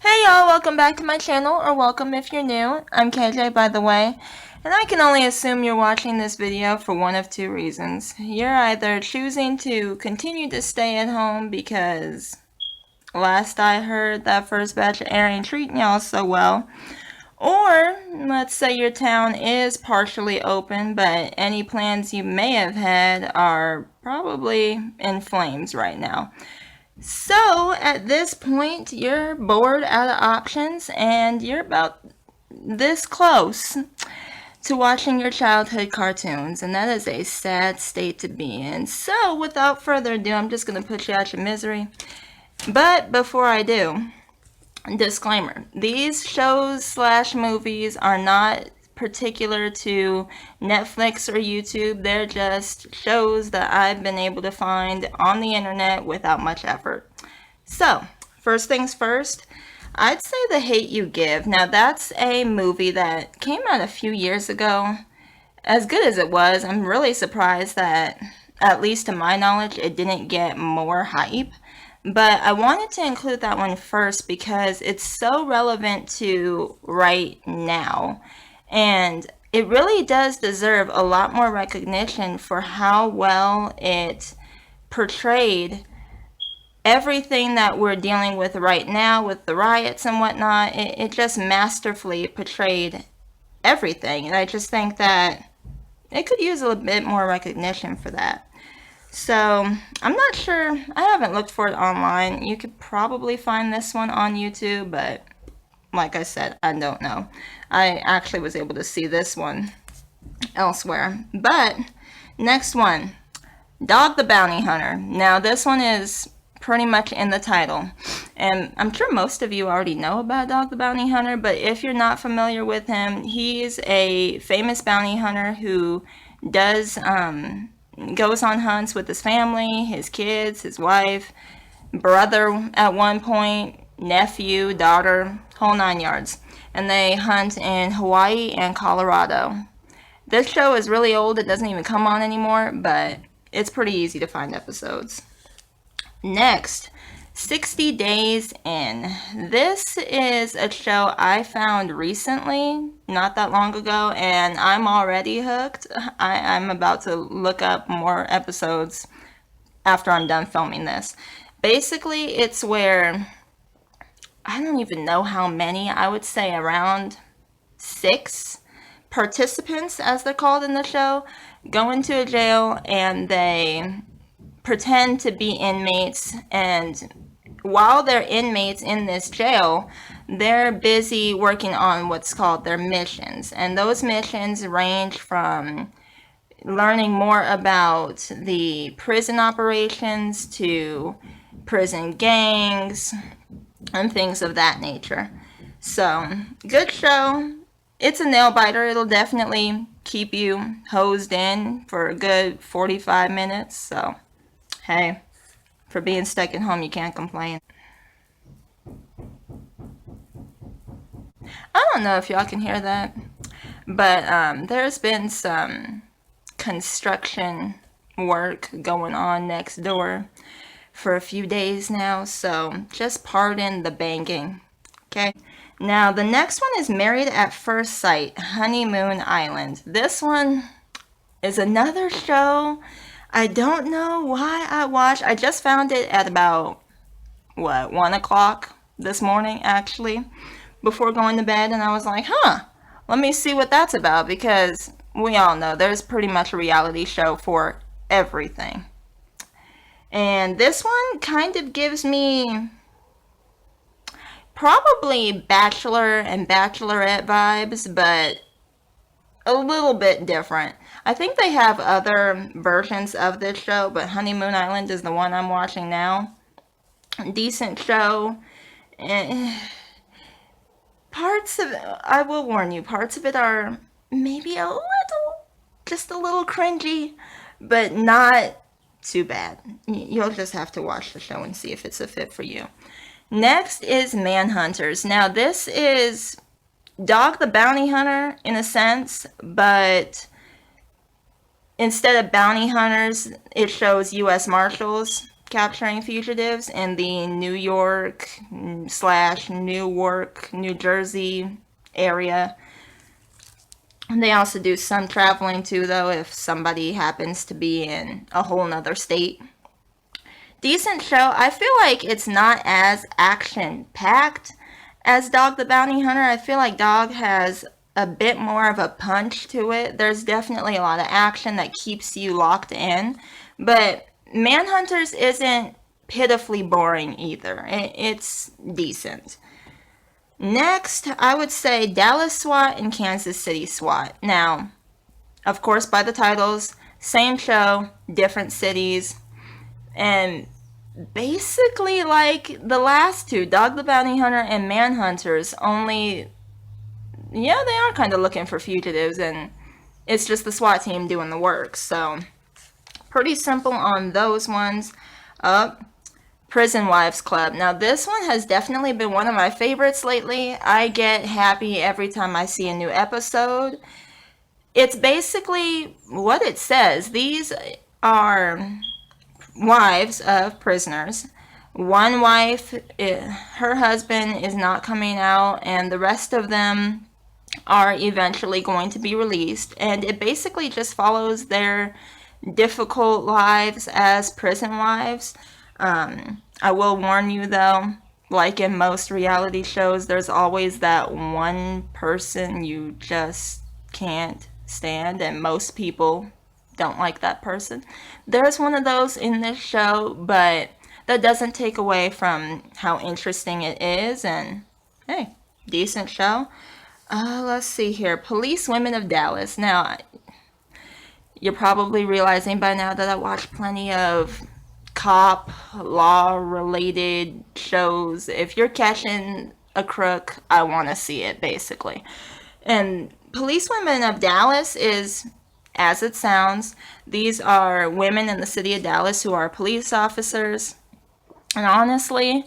Hey y'all, welcome back to my channel, or welcome if you're new. I'm KJ, by the way, and I can only assume you're watching this video for one of two reasons. You're either choosing to continue to stay at home because last I heard that first batch of air ain't treating y'all so well, or let's say your town is partially open, but any plans you may have had are probably in flames right now. So at this point, you're bored out of options and you're about this close to watching your childhood cartoons, and that is a sad state to be in. So without further ado, I'm just going to put you out your misery. But before I do, disclaimer, these shows slash movies are not particular to Netflix or YouTube. They're just shows that I've been able to find on the internet without much effort. So, first things first, I'd say The Hate You Give. Now, that's a movie that came out a few years ago. As good as it was, I'm really surprised that, at least to my knowledge, it didn't get more hype. But I wanted to include that one first because it's so relevant to right now. And it really does deserve a lot more recognition for how well it portrayed everything that we're dealing with right now with the riots and whatnot. It just masterfully portrayed everything. And I just think that it could use a little bit more recognition for that. So, I'm not sure. I haven't looked for it online. You could probably find this one on YouTube, but like I said, I don't know. I actually was able to see this one elsewhere. But, next one, Dog the Bounty Hunter. Now, this one is pretty much in the title. And I'm sure most of you already know about Dog the Bounty Hunter, but if you're not familiar with him, he's a famous bounty hunter who does goes on hunts with his family, his kids, his wife, brother at one point, nephew, daughter, whole 9 yards. And they hunt in Hawaii and Colorado. This show is really old, it doesn't even come on anymore, but it's pretty easy to find episodes. Next, 60 Days In. This is a show I found recently, not that long ago, and I'm already hooked. I'm about to look up more episodes after I'm done filming this. Basically, it's where I don't even know how many, I would say around 6 participants, as they're called in the show, go into a jail and they pretend to be inmates, and while they're inmates in this jail, they're busy working on what's called their missions. And those missions range from learning more about the prison operations to prison gangs and things of that nature. So, good show. It's a nail biter. It'll definitely keep you hosed in for a good 45 minutes. So, hey, for being stuck at home, you can't complain. I don't know if y'all can hear that, but there's been some construction work going on next door for a few days now, so just pardon the banging, okay? Now, the next one is Married at First Sight, Honeymoon Island. This one is another show I don't know why I watched. I just found it at about, 1 o'clock this morning, actually, before going to bed, and I was like, let me see what that's about, because we all know there's pretty much a reality show for everything. And this one kind of gives me probably Bachelor and Bachelorette vibes, but a little bit different. I think they have other versions of this show, but Honeymoon Island is the one I'm watching now. Decent show. And parts of it, I will warn you, parts of it are maybe just a little cringy, but not too bad. You'll just have to watch the show and see if it's a fit for you. Next is Manhunters. Now, this is Dog the Bounty Hunter in a sense, but instead of bounty hunters, it shows U.S. Marshals. capturing fugitives in the New York slash Newark, New Jersey area. And they also do some traveling too, though, if somebody happens to be in a whole nother state. Decent show. I feel like it's not as action-packed as Dog the Bounty Hunter. I feel like Dog has a bit more of a punch to it. There's definitely a lot of action that keeps you locked in. But Manhunters isn't pitifully boring either. It's decent. Next, I would say Dallas SWAT and Kansas City SWAT. Now, of course, by the titles, same show, different cities, and basically like the last two, Dog the Bounty Hunter and Manhunters, only, yeah, they are kind of looking for fugitives, and it's just the SWAT team doing the work. So, pretty simple on those ones. Prison Wives Club. Now, this one has definitely been one of my favorites lately. I get happy every time I see a new episode. It's basically what it says. These are wives of prisoners. One wife, her husband is not coming out, and the rest of them are eventually going to be released. And it basically just follows their difficult lives as prison wives. I will warn you though, like in most reality shows, there's always that one person you just can't stand, and most people don't like that person. There's one of those in this show, but that doesn't take away from how interesting it is, and hey, decent show. Let's see here. Police Women of Dallas. Now, you're probably realizing by now that I watch plenty of cop, law-related shows. If you're catching a crook, I want to see it, basically. And Police Women of Dallas is, as it sounds, these are women in the city of Dallas who are police officers. And honestly,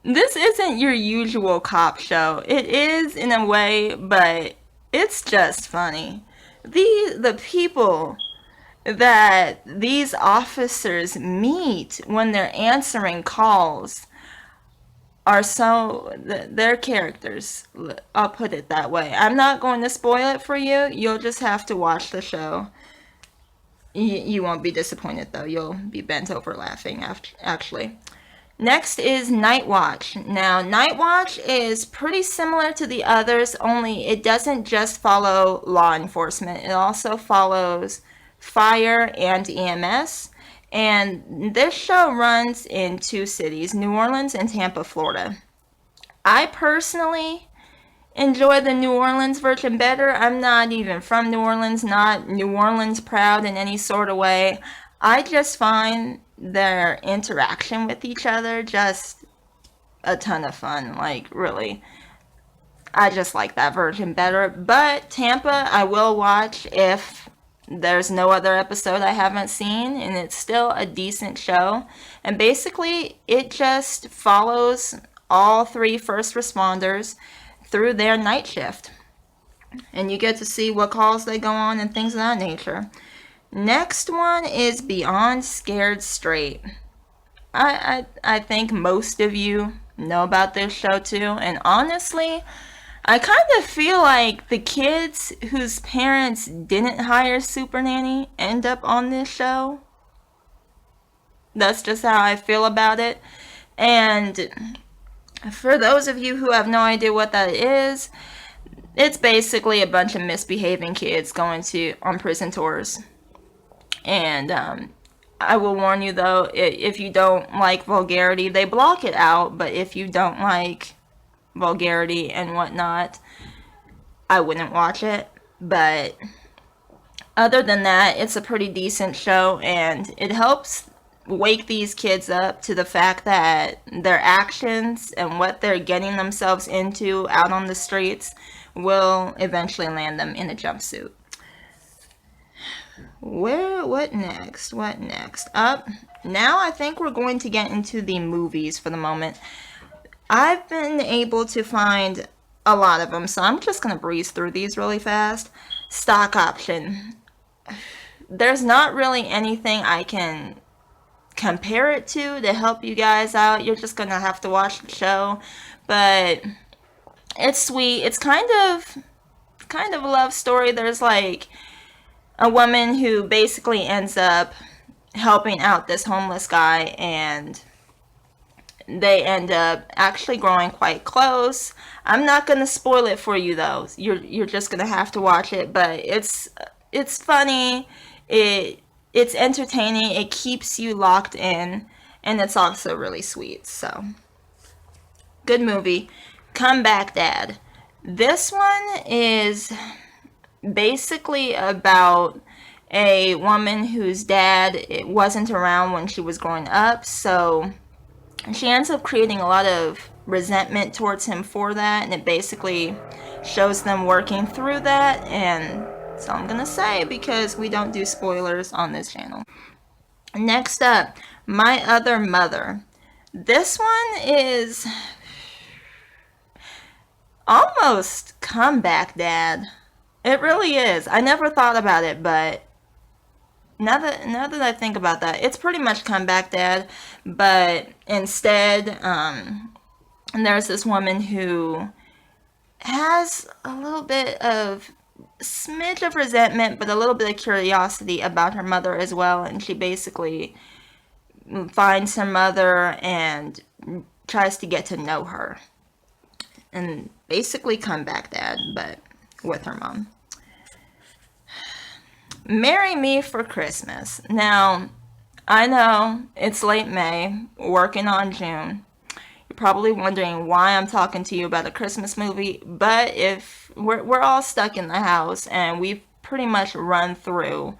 this isn't your usual cop show. It is in a way, but it's just funny. The people that these officers meet when they're answering calls are so, their characters, I'll put it that way. I'm not going to spoil it for you. You'll just have to watch the show. You won't be disappointed though. You'll be bent over laughing actually. Next is Night Watch. Now, Night Watch is pretty similar to the others, only it doesn't just follow law enforcement. It also follows fire and EMS. And this show runs in two cities, New Orleans and Tampa, Florida. I personally enjoy the New Orleans version better. I'm not even from New Orleans, not New Orleans proud in any sort of way. I just find their interaction with each other just a ton of fun. Like, really, I just like that version better. But Tampa, I will watch if there's no other episode I haven't seen, and it's still a decent show. And basically, it just follows all three first responders through their night shift. And you get to see what calls they go on and things of that nature. Next one is Beyond Scared Straight. I think most of you know about this show too, and honestly, I kind of feel like the kids whose parents didn't hire Super Nanny end up on this show. That's just how I feel about it. And for those of you who have no idea what that is, it's basically a bunch of misbehaving kids going on prison tours. And I will warn you though, if you don't like vulgarity, they block it out, but if you don't like vulgarity and whatnot, I wouldn't watch it. But other than that, it's a pretty decent show, and it helps wake these kids up to the fact that their actions and what they're getting themselves into out on the streets will eventually land them in a jumpsuit. What next? Now I think we're going to get into the movies for the moment. I've been able to find a lot of them, so I'm just going to breeze through these really fast. Stock option. There's not really anything I can compare it to help you guys out. You're just gonna have to watch the show, but it's sweet. It's kind of a love story. There's like a woman who basically ends up helping out this homeless guy, and they end up actually growing quite close. I'm not gonna spoil it for you though. You're just gonna have to watch it, but it's funny. It's entertaining. It keeps you locked in, and it's also really sweet. So, good movie. Come Back Dad. This one is basically about a woman whose dad wasn't around when she was growing up, so she ends up creating a lot of resentment towards him for that, and it basically shows them working through that. And so I'm gonna say, because we don't do spoilers on this channel. Next up, My Other Mother. This one is almost Comeback Dad. It really is. I never thought about it, but now that I think about that, it's pretty much Comeback Dad, but instead, there's this woman who has a little bit of smidge of resentment, but a little bit of curiosity about her mother as well, and she basically finds her mother and tries to get to know her, and basically Comeback Dad, but with her mom. Marry Me for Christmas. Now, I know it's late May, working on June. You're probably wondering why I'm talking to you about a Christmas movie, but if we're all stuck in the house and we've pretty much run through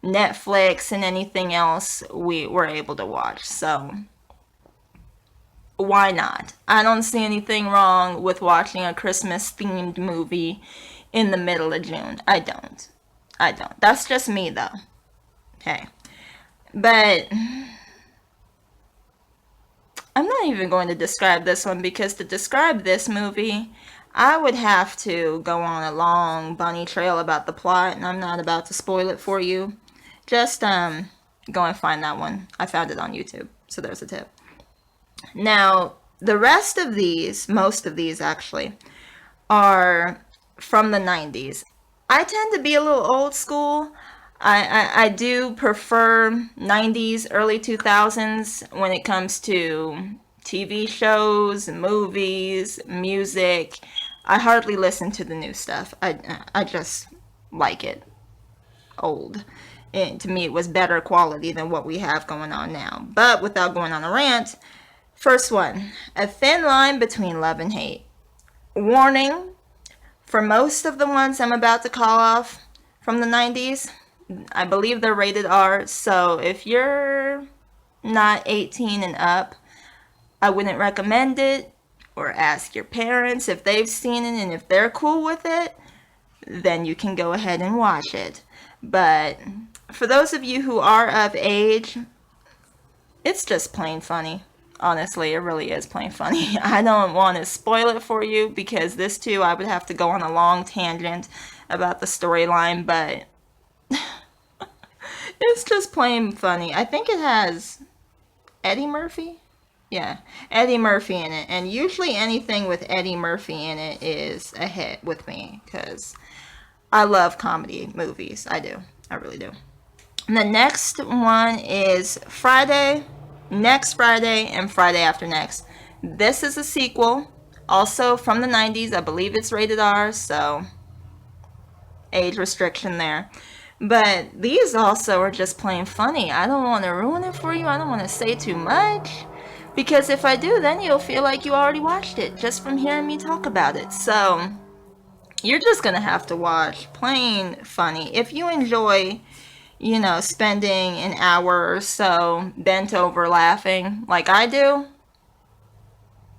Netflix and anything else we were able to watch, so why not? I don't see anything wrong with watching a Christmas themed movie in the middle of June. I don't. That's just me though. Okay. But I'm not even going to describe this one, because to describe this movie, I would have to go on a long bunny trail about the plot, and I'm not about to spoil it for you. Just go and find that one. I found it on YouTube, so there's a tip. Now, the rest of these, most of these actually, are from the 90s. I tend to be a little old school. I do prefer 90s, early 2000s when it comes to TV shows, movies, music. I hardly listen to the new stuff. I just like it old. And to me, it was better quality than what we have going on now. But without going on a rant, first one, A Thin Line Between Love and Hate. Warning, for most of the ones I'm about to call off from the 90s, I believe they're rated R, so if you're not 18 and up, I wouldn't recommend it, or ask your parents if they've seen it, and if they're cool with it, then you can go ahead and watch it. But for those of you who are of age, it's just plain funny. Honestly, it really is plain funny. I don't want to spoil it for you, because this too, I would have to go on a long tangent about the storyline, but it's just plain funny. I think it has Eddie Murphy? Yeah, Eddie Murphy in it. And usually anything with Eddie Murphy in it is a hit with me, because I love comedy movies. I do. I really do. And the next one is Friday, Next Friday, and Friday After Next. This is a sequel, also from the 90s. I believe it's rated R, so age restriction there. But these also are just plain funny. I don't want to ruin it for you. I don't want to say too much, because if I do, then you'll feel like you already watched it just from hearing me talk about it. So you're just gonna have to watch. Plain funny. If you enjoy, spending an hour or so bent over laughing like I do,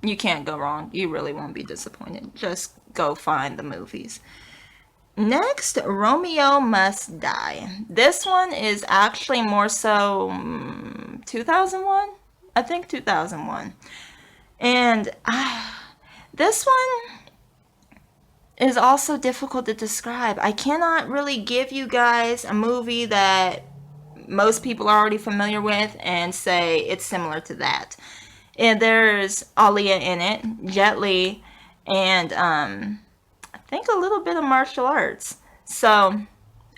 you can't go wrong. You really won't be disappointed. Just go find the movies. Next, Romeo Must Die. This one is actually more so 2001? I think 2001. And this one is also difficult to describe. I cannot really give you guys a movie that most people are already familiar with and say it's similar to that. And there's Aaliyah in it, Jet Li, and I think a little bit of martial arts. So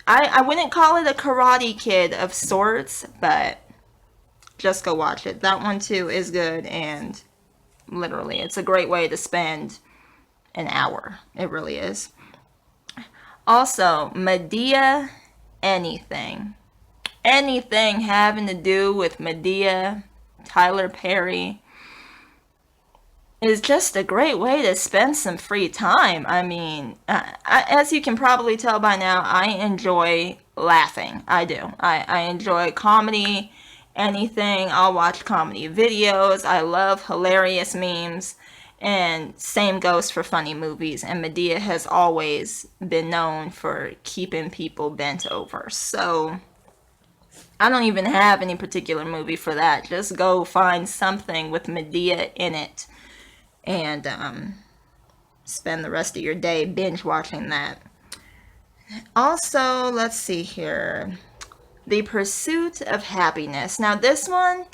I wouldn't call it a Karate Kid of sorts, but just go watch it. That one too is good, and literally it's a great way to spend an hour. It really is. Also, Madea anything. Anything having to do with Madea, Tyler Perry, is just a great way to spend some free time. I mean, as you can probably tell by now, I enjoy laughing. I do. I enjoy comedy, anything. I'll watch comedy videos. I love hilarious memes. And same goes for funny movies. And Madea has always been known for keeping people bent over. So I don't even have any particular movie for that. Just go find something with Madea in it and spend the rest of your day binge watching that. Also, let's see here. The Pursuit of Happiness. Now this one,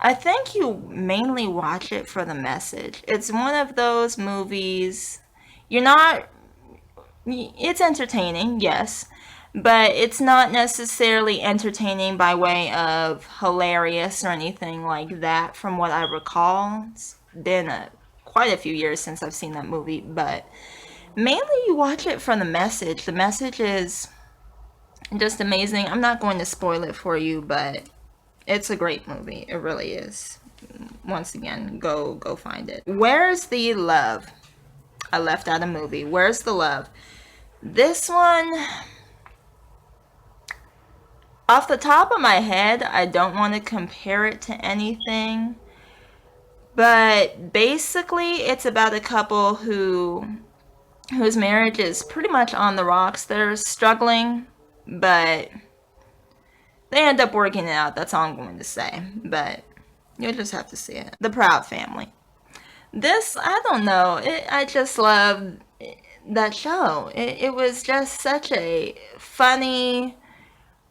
I think you mainly watch it for the message. It's one of those movies, it's entertaining, yes, but it's not necessarily entertaining by way of hilarious or anything like that from what I recall. It's been quite a few years since I've seen that movie, but mainly you watch it for the message. The message is just amazing. I'm not going to spoil it for you, but it's a great movie. It really is. Once again, go find it. Where's the Love? I left out a movie. Where's the Love? This one, off the top of my head, I don't want to compare it to anything, but basically it's about a couple whose marriage is pretty much on the rocks. They're struggling, but they end up working it out. That's all I'm going to say, but you'll just have to see it. The Proud Family. This, I don't know, I just love that show. It was just such a funny,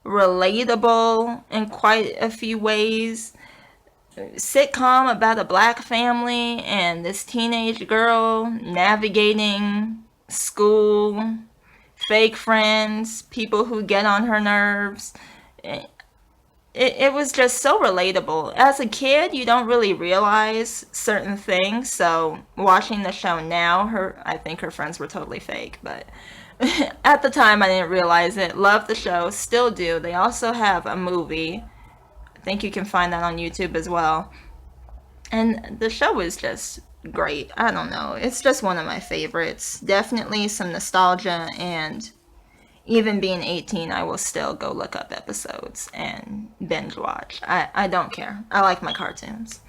relatable in quite a few ways sitcom about a black family and this teenage girl navigating school, fake friends, people who get on her nerves. It was just so relatable. As a kid, you don't really realize certain things, so watching the show now, I think her friends were totally fake, but at the time I didn't realize it. Love the show, still do. They also have a movie. I think you can find that on YouTube as well. And the show is just great. I don't know. It's just one of my favorites. Definitely some nostalgia, and even being 18, I will still go look up episodes and binge watch. I don't care. I like my cartoons.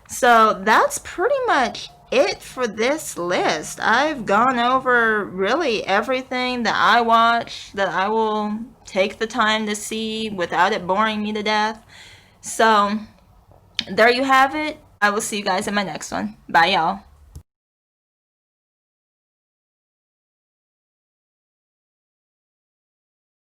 So that's pretty much it for this list. I've gone over really everything that I watch that I will take the time to see without it boring me to death. So there you have it. I will see you guys in my next one. Bye, y'all.